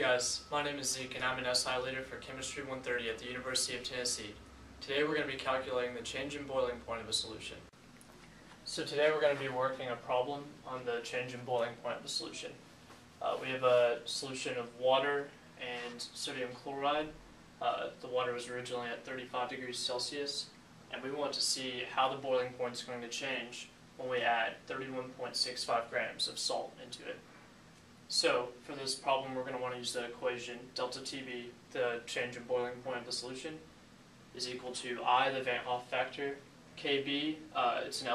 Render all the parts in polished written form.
guys, my name is Zeke and I'm an SI leader for Chemistry 130 at the University of Tennessee. Today we're going to be calculating the change in boiling point of a solution. So today we're going to be working a problem on the change in boiling point of a solution. We have a solution of water and sodium chloride. The water was originally at 35 degrees Celsius, and we want to see how the boiling point is going to change when we add 31.65 grams of salt into it. So, for this problem, we're going to want to use the equation delta TB, the change in boiling point of the solution, is equal to I, the Van Hoff factor, Kb, it's an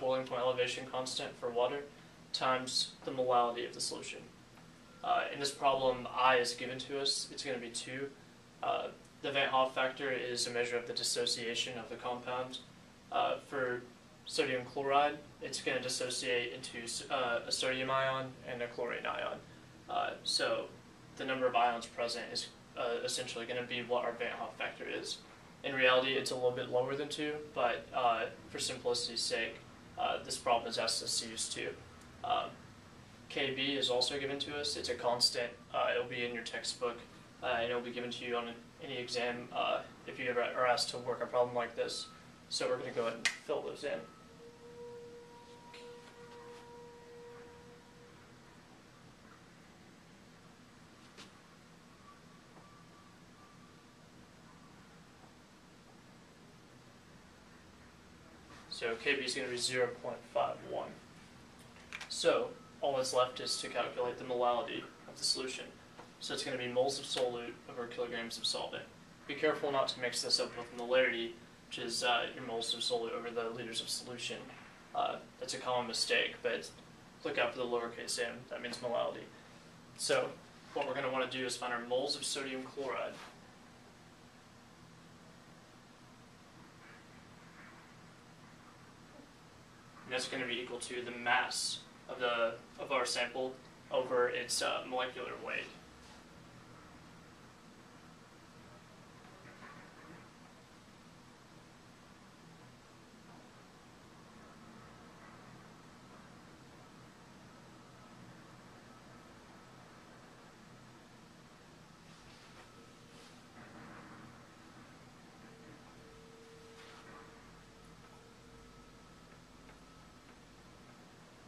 boiling point elevation constant for water, times the molality of the solution. In this problem, I is given to us, it's going to be 2. The Van Hoff factor is a measure of the dissociation of the compound. For sodium chloride, it's going to dissociate into a sodium ion and a chlorine ion. So the number of ions present is essentially going to be what our Van Hoff factor is. In reality, it's a little bit lower than 2, but for simplicity's sake, this problem has asked us to use 2. Kb is also given to us. It's a constant. It'll be in your textbook, and it'll be given to you on any exam if you ever are asked to work a problem like this. So we're going to go ahead and fill those in. So Kb is going to be 0.51. So all that's left is to calculate the molality of the solution. So it's going to be moles of solute over kilograms of solvent. Be careful not to mix this up with molarity, which is your moles of solute over the liters of solution. That's a common mistake, but look out for the lowercase m, that means molality. So what we're going to want to do is find our moles of sodium chloride. And that's going to be equal to the mass of our sample over its molecular weight.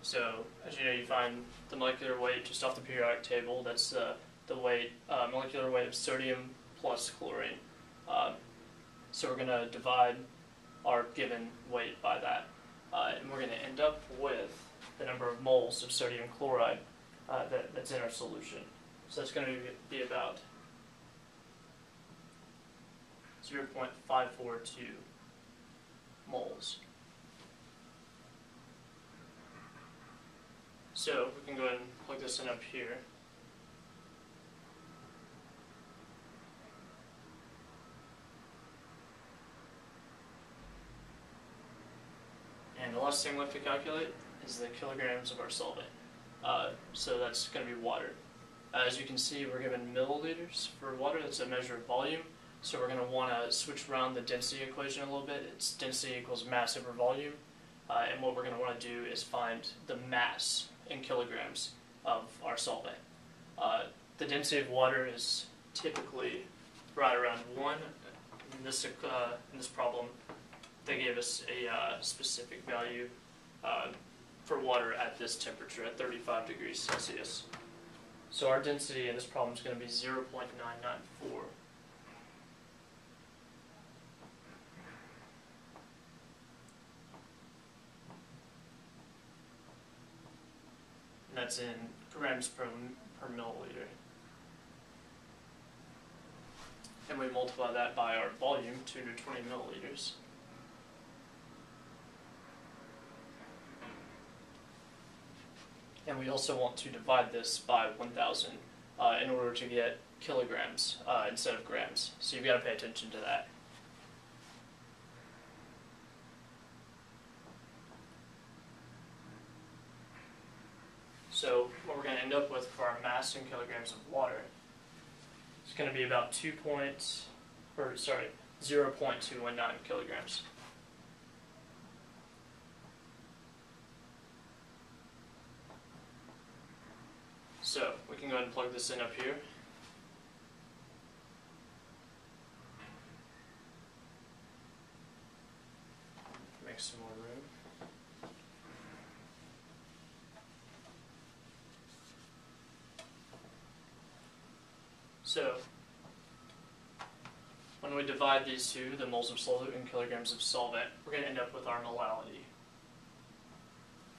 So, as you know, you find the molecular weight just off the periodic table. That's the weight, molecular weight of sodium plus chlorine. So we're going to divide our given weight by that. And we're going to end up with the number of moles of sodium chloride that's in our solution. So that's going to be about 0.542 moles. So we can go ahead and plug this in up here. And the last thing left to calculate is the kilograms of our solvent. So that's going to be water. As you can see, we're given milliliters for water. That's a measure of volume. So we're going to want to switch around the density equation a little bit. It's density equals mass over volume. And what we're going to want to do is find the mass in kilograms of our solvent. The density of water is typically right around 1. In this problem, they gave us a specific value for water at this temperature, at 35 degrees Celsius. So our density in this problem is going to be 0.994. That's in grams per milliliter. And we multiply that by our volume, 220 milliliters. And we also want to divide this by 1,000 in order to get kilograms instead of grams. So you've got to pay attention to that. So what we're going to end up with for our mass in kilograms of water is going to be about 0.219 kilograms. So we can can go ahead and plug this in up here. Make some more room. So, when we divide these two, the moles of solute and kilograms of solvent, we're going to end up with our molality.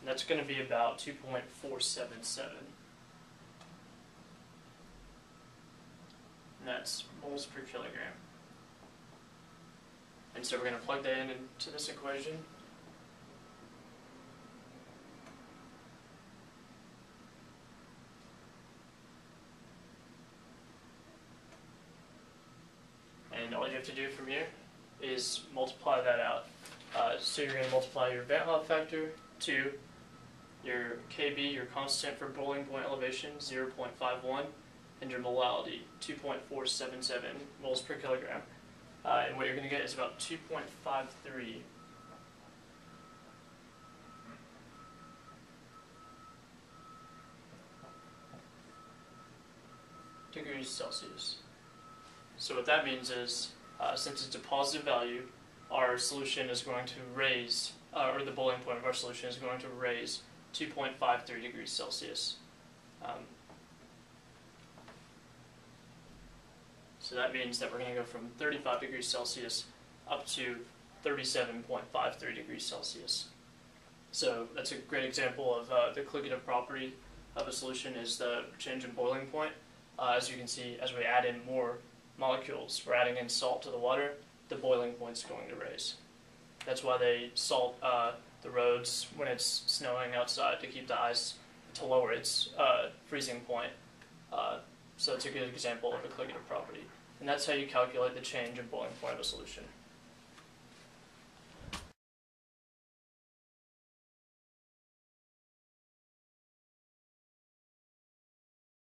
And that's going to be about 2.477. And that's moles per kilogram. And so we're going to plug that in into this equation. And all you have to do from here is multiply that out. So you're going to multiply your Van't-Hoff factor to your Kb, your constant for boiling point elevation, 0.51, and your molality, 2.477 moles per kilogram. And what you're going to get is about 2.53 degrees Celsius. So what that means is, since it's a positive value, our solution is going to raise, or the boiling point of our solution is going to raise 2.53 degrees Celsius. So that means that we're going to go from 35 degrees Celsius up to 37.53 degrees Celsius. So that's a great example of the colligative property of a solution is the change in boiling point. As you can see, as we add in more molecules, we're adding in salt to the water, the boiling point's going to raise. That's why they salt the roads when it's snowing outside to keep the ice, to lower its freezing point. So it's a good example of a colligative property. And that's how you calculate the change in boiling point of a solution.